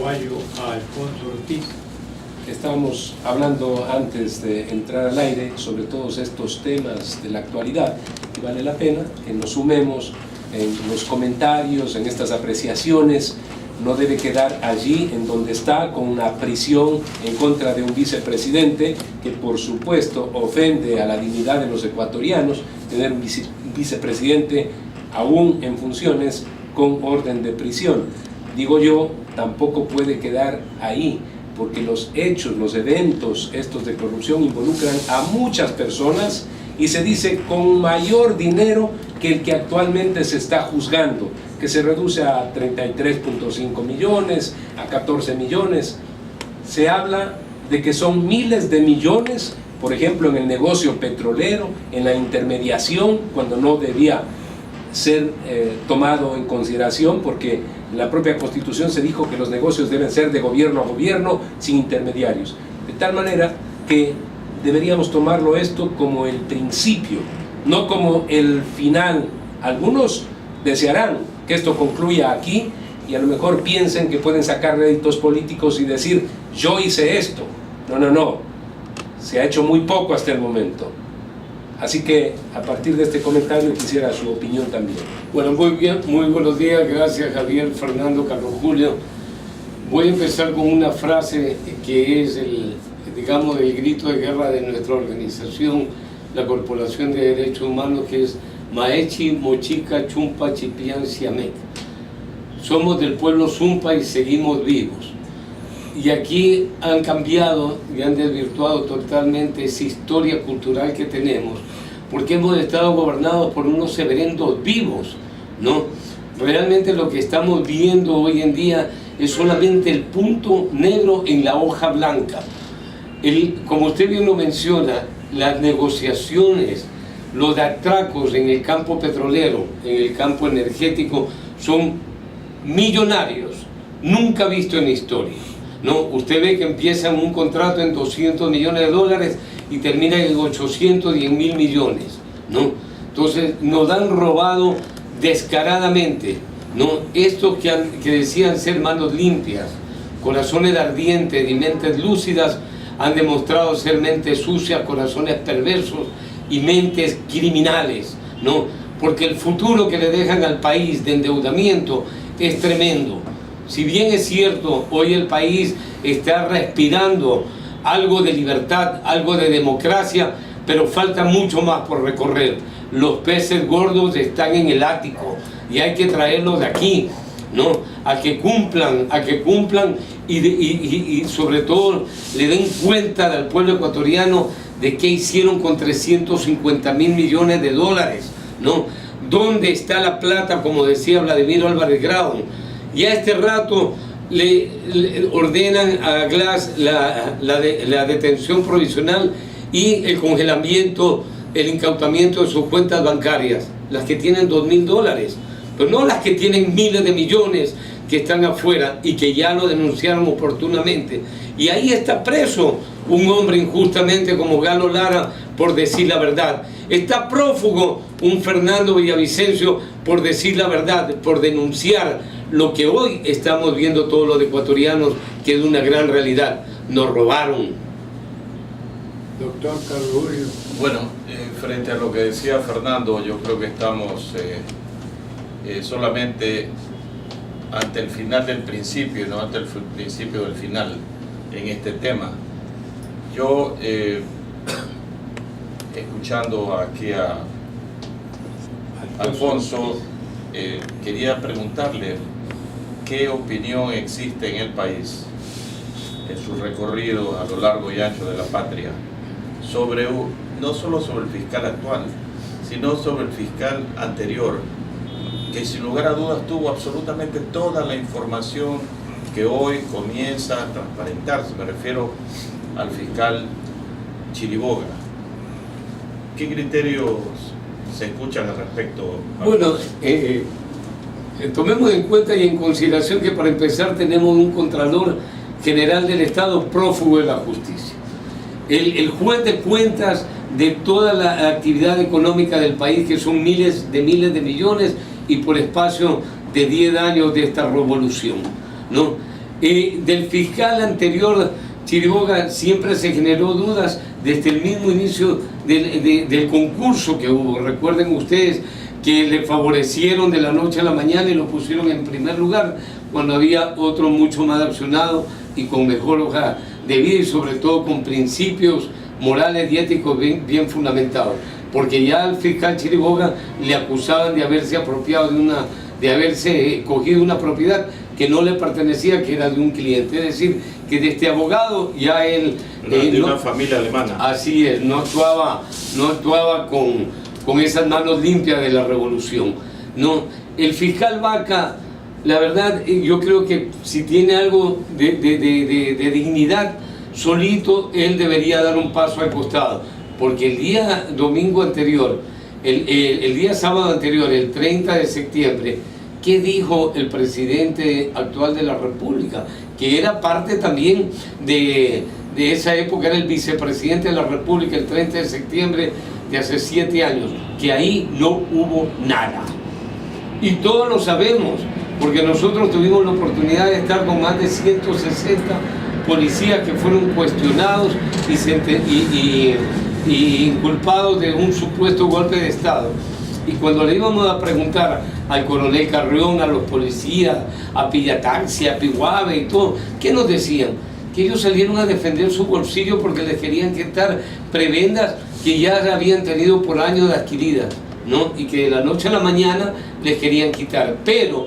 uruguayo Alfonso Ortiz. Estábamos hablando antes de entrar al aire sobre todos estos temas de la actualidad y vale la pena que nos sumemos en los comentarios, en estas apreciaciones. No debe quedar allí en donde está con una prisión en contra de un vicepresidente que por supuesto ofende a la dignidad de los ecuatorianos, tener un vicepresidente aún en funciones con orden de prisión. Digo yo, tampoco puede quedar ahí, porque los hechos, los eventos estos de corrupción involucran a muchas personas y se dice con mayor dinero que el que actualmente se está juzgando, que se reduce a 33.5 millones, a 14 millones. Se habla de que son miles de millones, por ejemplo, en el negocio petrolero, en la intermediación, cuando no debía ser tomado en consideración, porque en la propia Constitución se dijo que los negocios deben ser de gobierno a gobierno, sin intermediarios. De tal manera que deberíamos tomarlo esto como el principio, no como el final. Algunos desearán que esto concluya aquí y a lo mejor piensen que pueden sacar réditos políticos y decir, yo hice esto. No, no, no. Se ha hecho muy poco hasta el momento. Así que a partir de este comentario quisiera su opinión también. Bueno, muy bien, muy buenos días, gracias Javier, Fernando, Carlos Julio. Voy a empezar con una frase que es el grito de guerra de nuestra organización, la Corporación de Derechos Humanos, que es Maechi, Mochica, Chumpa, Chipián, Siamec. Somos del pueblo Zumpa y seguimos vivos. Y aquí han cambiado y han desvirtuado totalmente esa historia cultural que tenemos, porque hemos estado gobernados por unos severendos vivos, ¿no? Realmente lo que estamos viendo hoy en día es solamente el punto negro en la hoja blanca. Como usted bien lo menciona, las negociaciones, los atracos en el campo petrolero, en el campo energético, son millonarios, nunca visto en la historia. No, usted ve que empiezan un contrato en 200 millones de dólares y termina en 810 mil millones, ¿no? Entonces nos han robado descaradamente, ¿no? Estos que decían ser manos limpias, corazones ardientes y mentes lúcidas, han demostrado ser mentes sucias, corazones perversos y mentes criminales, ¿no? Porque el futuro que le dejan al país de endeudamiento es tremendo. Si bien es cierto, hoy el país está respirando algo de libertad, algo de democracia, pero falta mucho más por recorrer. Los peces gordos están en el ático y hay que traerlos de aquí, ¿no? A que cumplan y sobre todo le den cuenta al pueblo ecuatoriano de qué hicieron con 350 mil millones de dólares, ¿no? ¿Dónde está la plata, como decía Vladimir Álvarez Grau? Y a este rato le ordenan a Glass la detención provisional y el congelamiento, el incautamiento de sus cuentas bancarias, las que tienen $2.000, pero no las que tienen miles de millones que están afuera y que ya lo denunciaron oportunamente. Y ahí está preso un hombre injustamente como Galo Lara por decir la verdad. Está prófugo un Fernando Villavicencio por decir la verdad, por denunciar lo que hoy estamos viendo todos los ecuatorianos, que es una gran realidad. Nos robaron. Doctor Carlos Julio. Bueno, frente a lo que decía Fernando, yo creo que estamos solamente ante el final del principio, no ante el principio del final en este tema. Yo, escuchando aquí a Alfonso, quería preguntarle qué opinión existe en el país, en su recorrido a lo largo y ancho de la patria, sobre no solo sobre el fiscal actual, sino sobre el fiscal anterior, que sin lugar a dudas tuvo absolutamente toda la información que hoy comienza a transparentarse. Me refiero al fiscal Chiriboga. ¿Qué criterios se escuchan al respecto? Bueno, tomemos en cuenta y en consideración que para empezar tenemos un Contralor General del Estado prófugo de la justicia. El juez de cuentas de toda la actividad económica del país, que son miles de millones y por espacio de 10 años de esta revolución, ¿no? Del fiscal anterior, Chiriboga, siempre se generó dudas desde el mismo inicio del concurso que hubo. Recuerden ustedes que le favorecieron de la noche a la mañana y lo pusieron en primer lugar cuando había otro mucho más accionado y con mejor hoja de vida y sobre todo con principios morales y éticos bien fundamentados. Porque ya al fiscal Chiriboga le acusaban de haberse apropiado de haberse cogido una propiedad que no le pertenecía, que era de un cliente. Es decir, que de este abogado ya él... de una familia alemana. Así es, no actuaba con esas manos limpias de la revolución. No, el fiscal Vaca, la verdad, yo creo que si tiene algo de dignidad, solito él debería dar un paso al costado, porque el día domingo anterior, el día sábado anterior, el 30 de septiembre, ¿qué dijo el presidente actual de la República? Que era parte también de esa época, era el vicepresidente de la República el 30 de septiembre de hace 7 años, que ahí no hubo nada. Y todos lo sabemos, porque nosotros tuvimos la oportunidad de estar con más de 160 policías que fueron cuestionados y inculpados de un supuesto golpe de Estado. Y cuando le íbamos a preguntar al coronel Carrión, a los policías, a Pillataxi, a Pihuave y todo, ¿qué nos decían? Que ellos salieron a defender su bolsillo porque les querían quitar prebendas que ya habían tenido por años adquiridas, ¿no? Y que de la noche a la mañana les querían quitar. Pero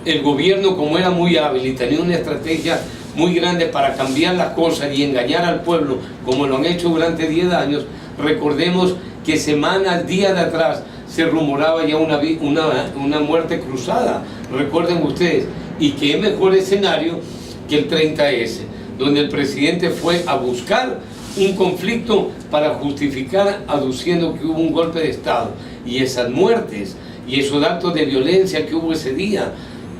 el gobierno, como era muy hábil y tenía una estrategia muy grande para cambiar las cosas y engañar al pueblo, como lo han hecho durante 10 años, recordemos que semanas, días de atrás, se rumoraba ya una muerte cruzada, recuerden ustedes, y qué mejor escenario que el 30S, donde el presidente fue a buscar un conflicto para justificar aduciendo que hubo un golpe de Estado, y esas muertes y esos actos de violencia que hubo ese día,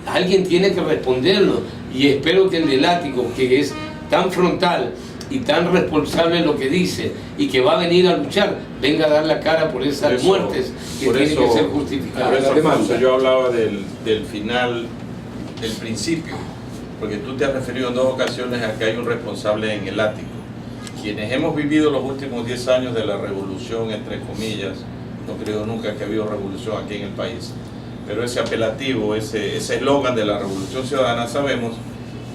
alguien tiene que responderlo, y espero que el del Látigo, que es tan frontal y tan responsable en lo que dice y que va a venir a luchar, venga a dar la cara por esas muertes que tienen que ser justificadas. Por eso, Alfonso, yo hablaba del final, del principio, porque tú te has referido en 2 ocasiones a que hay un responsable en el Ático. Quienes hemos vivido los últimos 10 años de la revolución, entre comillas, no creo nunca que ha habido revolución aquí en el país, pero ese apelativo, ese eslogan de la Revolución Ciudadana, sabemos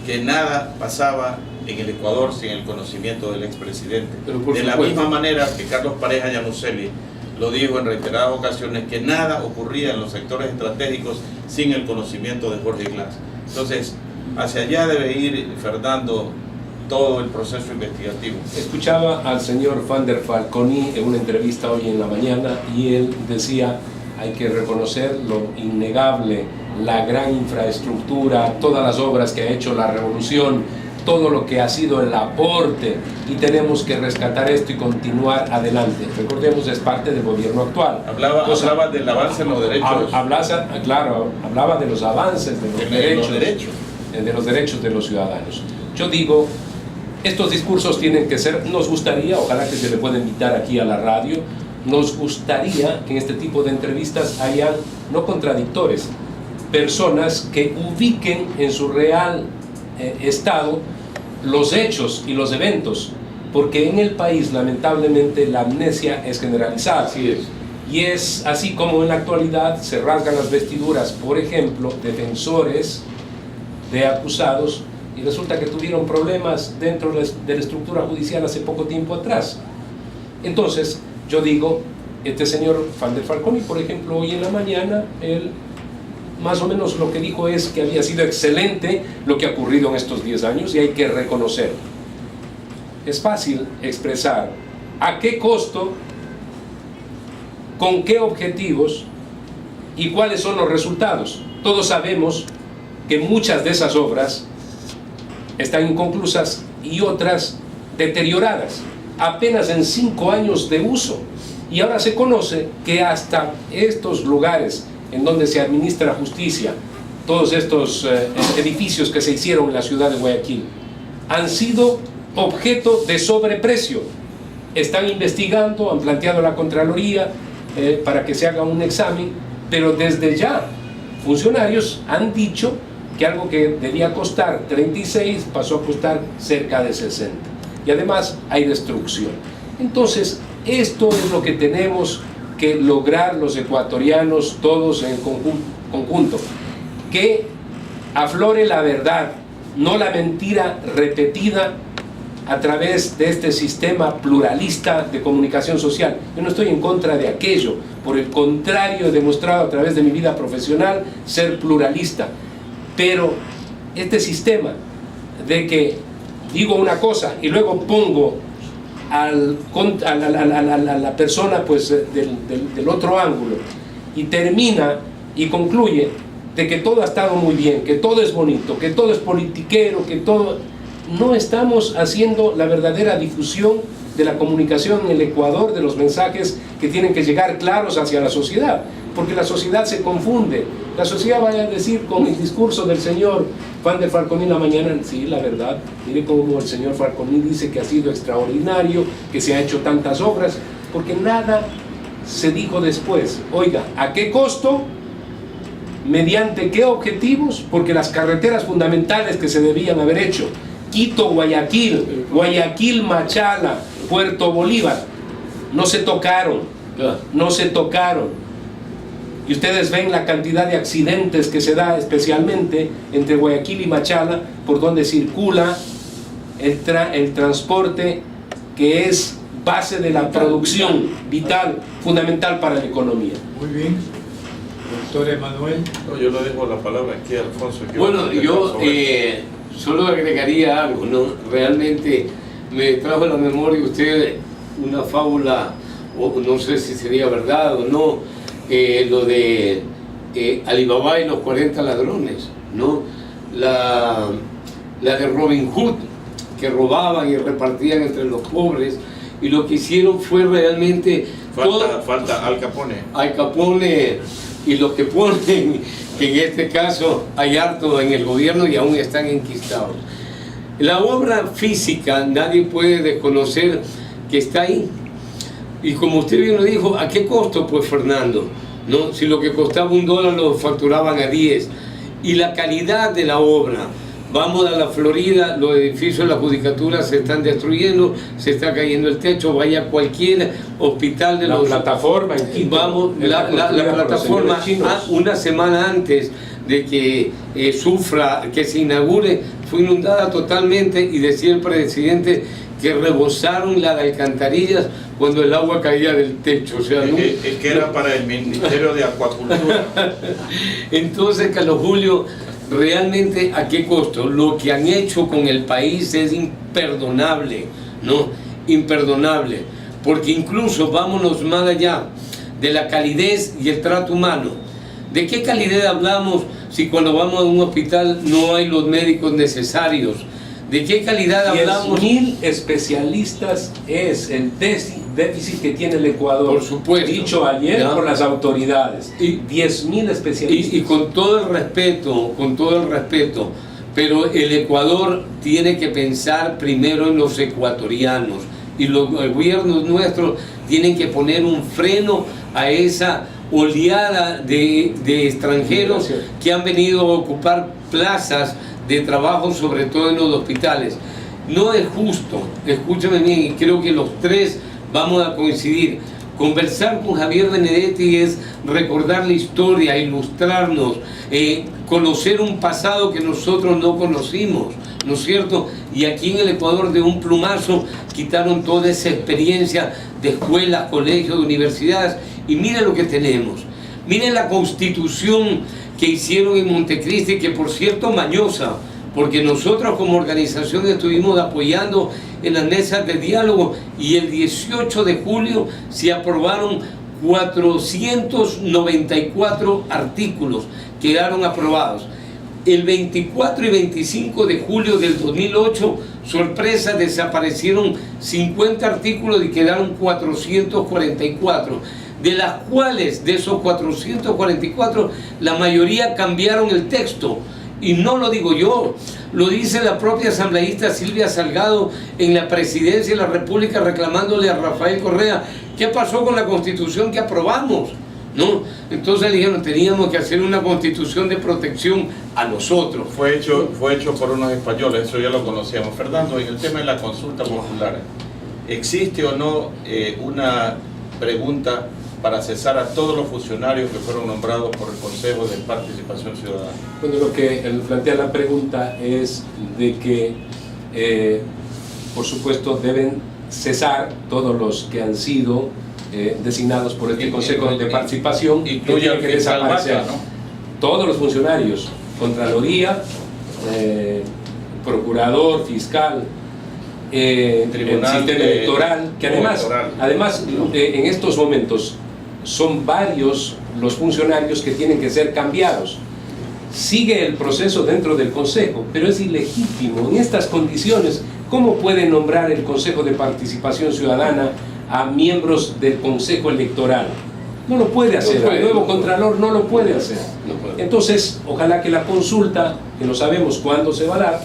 que nada pasaba en el Ecuador sin el conocimiento del expresidente. De la misma manera que Carlos Pareja Llanuselli lo dijo en reiteradas ocasiones, que nada ocurría en los sectores estratégicos sin el conocimiento de Jorge Glass. Entonces, hacia allá debe ir, Fernando, todo el proceso investigativo. Escuchaba al señor Van der Falconi en una entrevista hoy en la mañana y él decía: hay que reconocer lo innegable, la gran infraestructura, todas las obras que ha hecho la revolución, todo lo que ha sido el aporte, y tenemos que rescatar esto y continuar adelante. Recordemos, es parte del gobierno actual. Hablaba del avance en los derechos. Hablaba de los avances de los derechos de los ciudadanos. Yo digo, estos discursos tienen que ser, nos gustaría, ojalá que se le pueda invitar aquí a la radio, nos gustaría que en este tipo de entrevistas hayan, no contradictores, personas que ubiquen en su real estado los hechos y los eventos, porque en el país lamentablemente la amnesia es generalizada. Así es. Y es así como en la actualidad se rasgan las vestiduras, por ejemplo, defensores de acusados, y resulta que tuvieron problemas dentro de la estructura judicial hace poco tiempo atrás. Entonces, yo digo, este señor Van der Falconi, por ejemplo, hoy en la mañana, él más o menos lo que dijo es que había sido excelente lo que ha ocurrido en estos 10 años y hay que reconocerlo. Es fácil expresar a qué costo, con qué objetivos y cuáles son los resultados. Todos sabemos que muchas de esas obras están inconclusas y otras deterioradas, apenas en 5 años de uso. Y ahora se conoce que hasta estos lugares en donde se administra justicia, todos estos edificios que se hicieron en la ciudad de Guayaquil, han sido objeto de sobreprecio. Están investigando, han planteado la Contraloría para que se haga un examen, pero desde ya funcionarios han dicho que algo que debía costar 36 pasó a costar cerca de 60. Y además hay destrucción. Entonces, esto es lo que tenemos que lograr los ecuatorianos todos en conjunto. Que aflore la verdad, no la mentira repetida a través de este sistema pluralista de comunicación social. Yo no estoy en contra de aquello, por el contrario, he demostrado a través de mi vida profesional ser pluralista, pero este sistema de que digo una cosa y luego pongo a la persona pues del otro ángulo y termina y concluye de que todo ha estado muy bien, que todo es bonito, que todo es politiquero, que todo... No estamos haciendo la verdadera difusión de la comunicación en el Ecuador, de los mensajes que tienen que llegar claros hacia la sociedad, porque la sociedad se confunde. La sociedad va a decir con el discurso del señor Juan de Falconi la mañana, sí, la verdad, mire cómo el señor Falconi dice que ha sido extraordinario, que se ha hecho tantas obras, porque nada se dijo después. Oiga, ¿a qué costo? ¿Mediante qué objetivos? Porque las carreteras fundamentales que se debían haber hecho, Quito-Guayaquil, Guayaquil-Machala, Puerto Bolívar, no se tocaron, no se tocaron. Y ustedes ven la cantidad de accidentes que se da especialmente entre Guayaquil y Machala, por donde circula el transporte que es base de la producción vital, fundamental para la economía. Muy bien. Doctor Emanuel. No, yo le dejo la palabra aquí a Alfonso. Bueno, yo solo agregaría algo, ¿no? Realmente me trajo a la memoria usted una fábula, o no sé si sería verdad o no, lo de Alibaba y los 40 ladrones, ¿no? La de Robin Hood, que robaban y repartían entre los pobres, y lo que hicieron fue realmente... Falta Al Capone. Al Capone, y los que ponen, que en este caso hay harto en el gobierno y aún están enquistados. La obra física nadie puede desconocer que está ahí. Y como usted bien lo dijo, ¿a qué costo? Pues Fernando, ¿no? Si lo que costaba $1 lo facturaban a 10. Y la calidad de la obra. Vamos a la Florida, los edificios de la judicatura se están destruyendo, se está cayendo el techo, vaya a cualquier hospital de la los... plataforma en Quito, vamos, la plataforma, una semana antes de que que se inaugure, fue inundada totalmente, y decía el presidente que rebosaron las alcantarillas cuando el agua caía del techo. O sea, es que era para el Ministerio de Acuacultura. Entonces, Carlos Julio, realmente ¿a qué costo? Lo que han hecho con el país es imperdonable, ¿no? Imperdonable, porque incluso vámonos más allá de la calidez y el trato humano. ¿De qué calidad hablamos si cuando vamos a un hospital no hay los médicos necesarios? ¿De qué calidad hablamos? 10.000 especialistas es el déficit que tiene el Ecuador. Por supuesto. Dicho ayer por las autoridades. 10.000 especialistas. Y con todo el respeto, pero el Ecuador tiene que pensar primero en los ecuatorianos. Y los gobiernos nuestros tienen que poner un freno a esa oleada de extranjeros que han venido a ocupar plazas de trabajo, sobre todo en los hospitales. No es justo, escúchame bien, y creo que los tres vamos a coincidir. Conversar con Javier Benedetti es recordar la historia, ilustrarnos, conocer un pasado que nosotros no conocimos, ¿no es cierto? Y aquí en el Ecuador de un plumazo quitaron toda esa experiencia de escuelas, colegios, de universidades, y miren lo que tenemos. Miren la constitución que hicieron en Montecristi, que por cierto mañosa, porque nosotros como organización estuvimos apoyando en las mesas de diálogo, y el 18 de julio se aprobaron 494 artículos, quedaron aprobados. El 24 y 25 de julio del 2008, sorpresa, desaparecieron 50 artículos y quedaron 444. De las cuales, de esos 444, la mayoría cambiaron el texto. Y no lo digo yo, lo dice la propia asambleísta Silvia Salgado en la presidencia de la República, reclamándole a Rafael Correa: ¿qué pasó con la constitución que aprobamos? ¿no? Entonces dijeron, teníamos que hacer una constitución de protección a nosotros. Fue hecho por unos españoles, eso ya lo conocíamos. Fernando, en el tema de la consulta popular, ¿existe o no una pregunta para cesar a todos los funcionarios que fueron nombrados por el Consejo de Participación Ciudadana? Bueno, lo que él plantea la pregunta es de que, por supuesto, deben cesar todos los que han sido designados por este Consejo de Participación, que tienen que desaparecer, ¿no? Todos los funcionarios, Contraloría, Procurador, Fiscal, Tribunal, el sistema electoral, que además en estos momentos son varios los funcionarios que tienen que ser cambiados. Sigue el proceso dentro del Consejo, pero es ilegítimo. En estas condiciones, ¿cómo puede nombrar el Consejo de Participación Ciudadana a miembros del Consejo Electoral? No lo puede hacer, el nuevo Contralor no lo puede hacer. Entonces, ojalá que la consulta, que no sabemos cuándo se va a dar,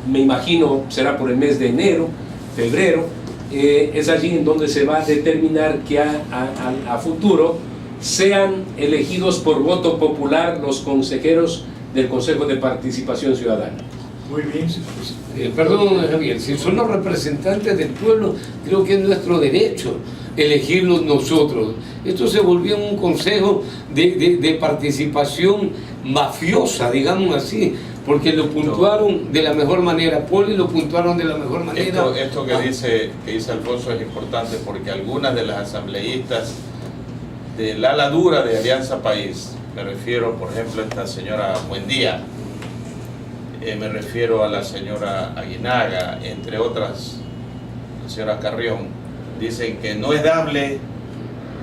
me imagino será por el mes de enero, febrero, es allí en donde se va a determinar que a futuro sean elegidos por voto popular los consejeros del Consejo de Participación Ciudadana. Muy bien. Perdón, Javier, si son los representantes del pueblo, creo que es nuestro derecho elegirlos nosotros. Esto se volvió un consejo de participación mafiosa, digamos así, porque lo puntuaron de la mejor manera. Poli lo puntuaron de la mejor manera. Esto que dice Alfonso es importante, porque algunas de las asambleístas del ala dura de Alianza País, me refiero por ejemplo a esta señora Buendía, me refiero a la señora Aguinaga, entre otras, la señora Carrión, dicen que no es dable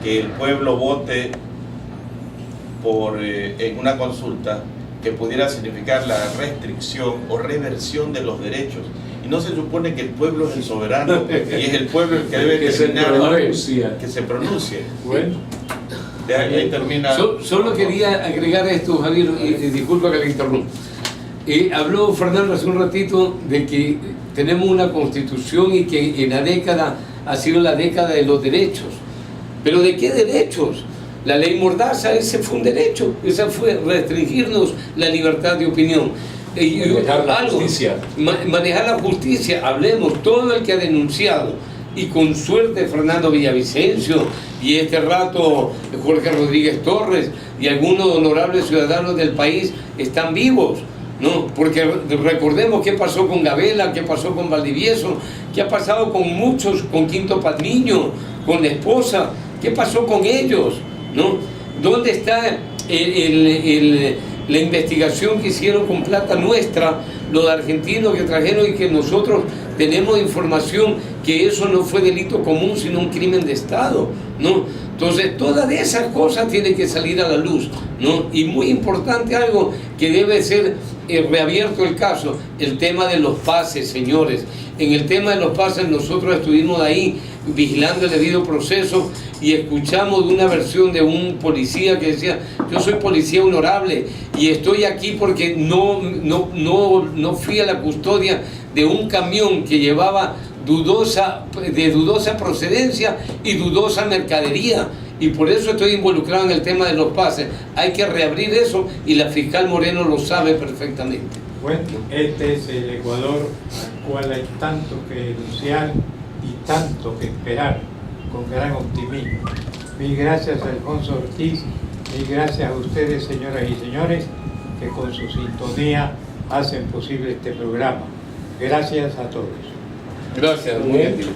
que el pueblo vote en una consulta que pudiera significar la restricción o reversión de los derechos. Y no se supone que el pueblo es el soberano y es el pueblo el que debe determinar que se pronuncie. Bueno, ahí termina. Solo quería agregar esto, Javier, y disculpa que le interrumpa. Habló Fernando hace un ratito de que tenemos una constitución y que en la década ha sido la década de los derechos. ¿Pero de qué derechos? La ley Mordaza, ese fue un derecho, esa fue restringirnos la libertad de opinión. Manejar la justicia. Manejar la justicia, hablemos, todo el que ha denunciado, y con suerte Fernando Villavicencio, y este rato Jorge Rodríguez Torres, y algunos honorables ciudadanos del país están vivos, ¿no? Porque recordemos qué pasó con Gabela, qué pasó con Valdivieso, qué ha pasado con muchos, con Quinto Patiño, con la esposa, qué pasó con ellos, ¿no? ¿Dónde está la investigación que hicieron con plata nuestra, los argentinos que trajeron, y que nosotros tenemos información que eso no fue delito común, sino un crimen de Estado, ¿no? Entonces, todas esas cosas tienen que salir a la luz, ¿no? Y muy importante, algo que debe ser reabierto el caso, el tema de los pases, señores. En el tema de los pases nosotros estuvimos ahí vigilando el debido proceso y escuchamos una versión de un policía que decía: yo soy policía honorable y estoy aquí porque no fui a la custodia de un camión que llevaba de dudosa procedencia y dudosa mercadería, y por eso estoy involucrado en el tema de los pases. Hay que reabrir eso y la fiscal Moreno lo sabe perfectamente. Bueno, este es el Ecuador al cual hay tanto que denunciar y tanto que esperar con gran optimismo. Mil gracias a Alfonso Ortiz, mil gracias a ustedes, señoras y señores, que con su sintonía hacen posible este programa. Gracias a todos. Gracias, muy gentil.